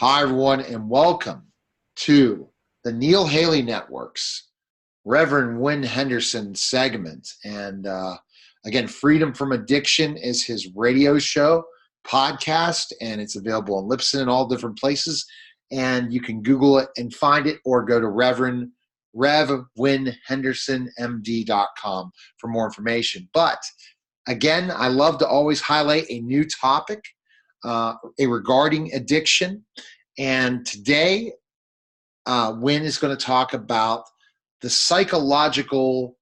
Hi, everyone, and welcome to the Neil Haley Network's Reverend Winn Henderson segment. And again, Freedom from Addiction is his radio show, podcast, and it's available on Libsyn and all different places. And you can Google it and find it, or go to RevWinnHendersonMD.com for more information. But again, I love to always highlight a new topic regarding addiction. And today, Winn is going to talk about the psychological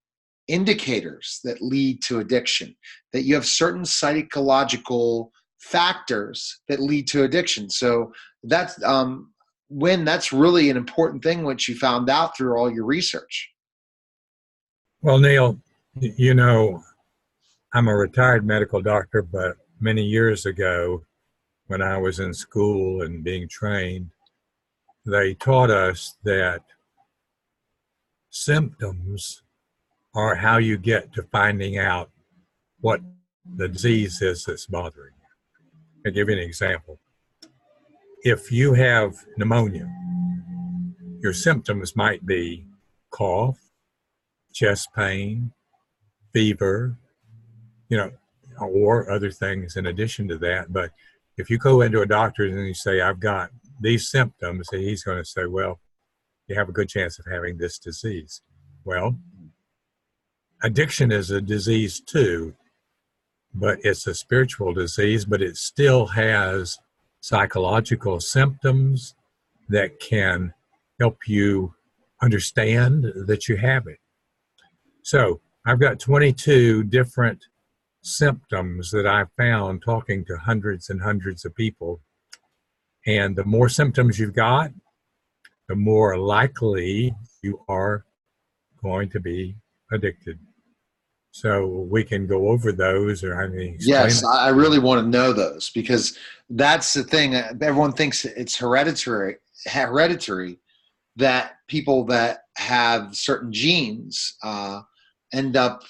indicators that lead to addiction, that you have certain psychological factors that lead to addiction. So that's, Winn, that's really an important thing, which you found out through all your research. Well, Neil, you know, I'm a retired medical doctor, but many years ago, when I was in school and being trained, they taught us that symptoms are how you get to finding out what the disease is that's bothering you. I'll give you an example. If you have pneumonia, your symptoms might be cough, chest pain, fever, or other things in addition to that. But if you go into a doctor and you say, I've got these symptoms, he's going to say, well, you have a good chance of having this disease. Well, addiction is a disease too, but it's a spiritual disease, but it still has psychological symptoms that can help you understand that you have it. So I've got 22 different symptoms that I found talking to hundreds and hundreds of people. And the more symptoms you've got, the more likely you are going to be addicted. So we can go over those, or I mean, yes, I really want to know those, because that's the thing. Everyone thinks it's hereditary, that people that have certain genes end up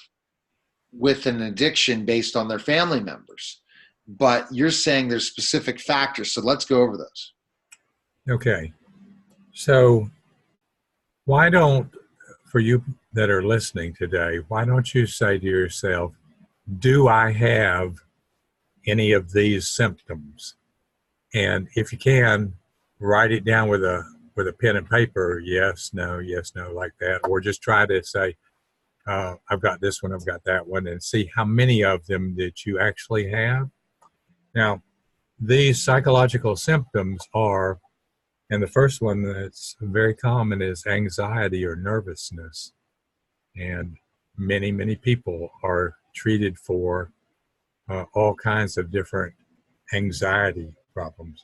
with an addiction based on their family members. But you're saying there's specific factors. So let's go over those. Okay. So why don't, for you that are listening today, why don't you say to yourself, do I have any of these symptoms? And if you can, write it down with a pen and paper, yes, no, like that. Or just try to say, I've got this one, I've got that one, and see how many of them that you actually have. Now, these psychological symptoms are, and the first one that's very common is anxiety or nervousness. And many, many people are treated for all kinds of different anxiety problems.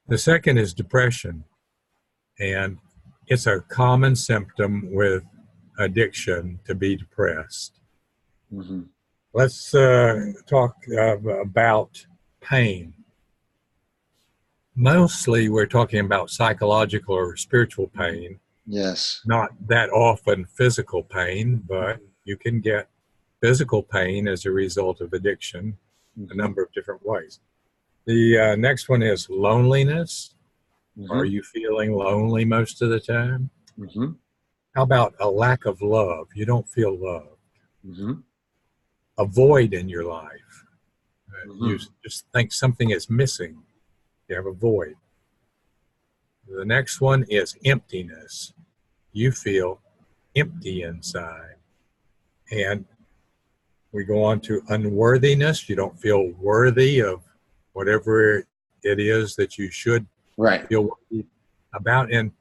The second is depression. And it's a common symptom with addiction to be depressed. Mm-hmm. Let's talk about pain. Mostly we're talking about psychological or spiritual pain. Yes. Not that often physical pain, but you can get physical pain as a result of addiction a number of different ways. The next one is loneliness. Mm-hmm. Are you feeling lonely most of the time? Mm-hmm. How about a lack of love? You don't feel loved. Mm-hmm. A void in your life. Mm-hmm. You just think something is missing. You have a void. The next one is emptiness. You feel empty inside. And we go on to unworthiness. You don't feel worthy of whatever it is that you should feel worthy about. And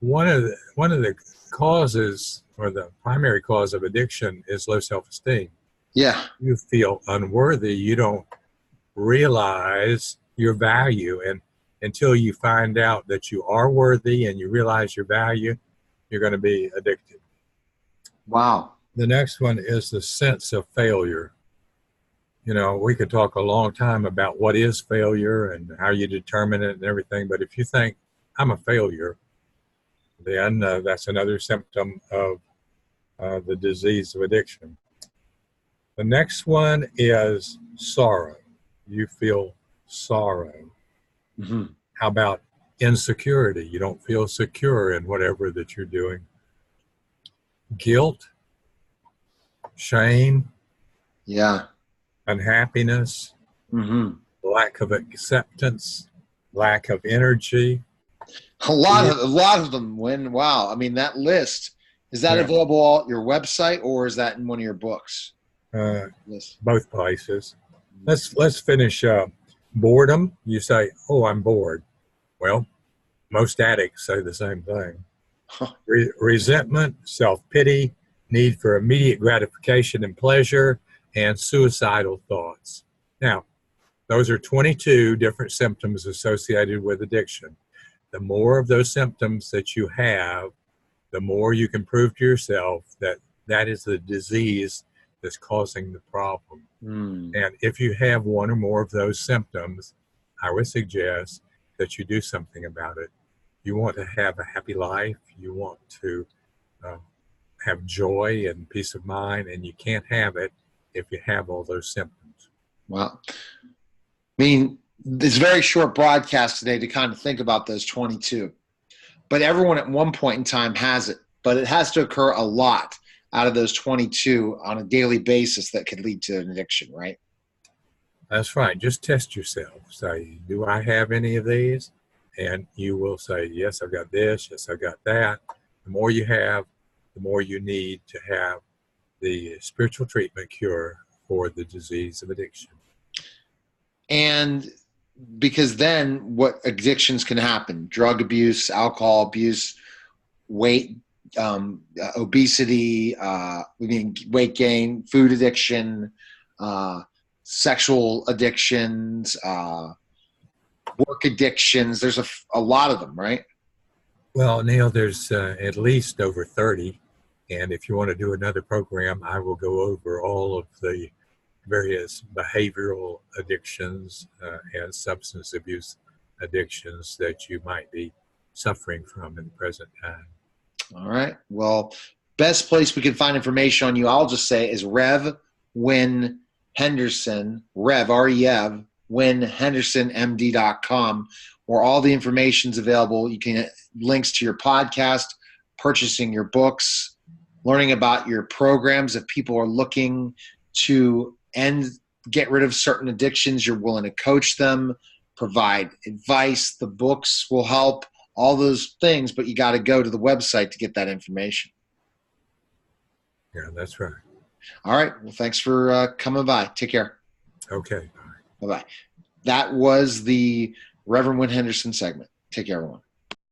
one of the causes, or the primary cause of addiction, is low self-esteem. Yeah. You feel unworthy. You don't realize your value. And until you find out that you are worthy and you realize your value, you're going to be addicted. Wow. The next one is the sense of failure. You know, we could talk a long time about what is failure and how you determine it and everything. But if you think, I'm a failure, then that's another symptom of the disease of addiction. The next one is sorrow. You feel sorrow. Mm-hmm. How about insecurity. You don't feel secure in whatever that you're doing. Guilt, shame, Yeah. unhappiness, Mm-hmm. lack of acceptance, lack of energy. A lot of them. Wow. I mean, that list, is that Yeah, available at your website or is that in one of your books? Yes. both places. Let's finish up. Boredom. You say, "Oh, I'm bored." Well, most addicts say the same thing. Resentment, self-pity, need for immediate gratification and pleasure, and suicidal thoughts. Now, those are 22 different symptoms associated with addiction. The more of those symptoms that you have, the more you can prove to yourself that that is the disease that's causing the problem. Mm. And if you have one or more of those symptoms, I would suggest that you do something about it. You want to have a happy life. You want to uh, have joy and peace of mind, and you can't have it if you have all those symptoms. Wow. I mean, it's a very short broadcast today to kind of think about those 22. But everyone at one point in time has it. But it has to occur a lot out of those 22 on a daily basis that could lead to an addiction, right? That's right. Just test yourself. Say, do I have any of these? And you will say, yes, I've got this. Yes, I've got that. The more you have, the more you need to have the spiritual treatment cure for the disease of addiction. And because then what addictions can happen? Drug abuse, alcohol abuse, weight, obesity, weight gain, food addiction, sexual addictions, work addictions. There's a lot of them, right? Well, Neil, there's at least over 30. And if you want to do another program, I will go over all of the various behavioral addictions and substance abuse addictions that you might be suffering from in the present time. All right. Well, best place we can find information on you, I'll just say, is Rev Winn Henderson, Rev, R-E-V, Winn Henderson MD.com, where all the information's available. You can links to your podcast, purchasing your books, learning about your programs. If people are looking to get rid of certain addictions, you're willing to coach them, provide advice. The books will help, all those things, but you got to go to the website to get that information. Yeah, that's right. All right. Well, thanks for coming by. Take care. Okay. Bye-bye. That was the Reverend Winn Henderson segment. Take care, everyone.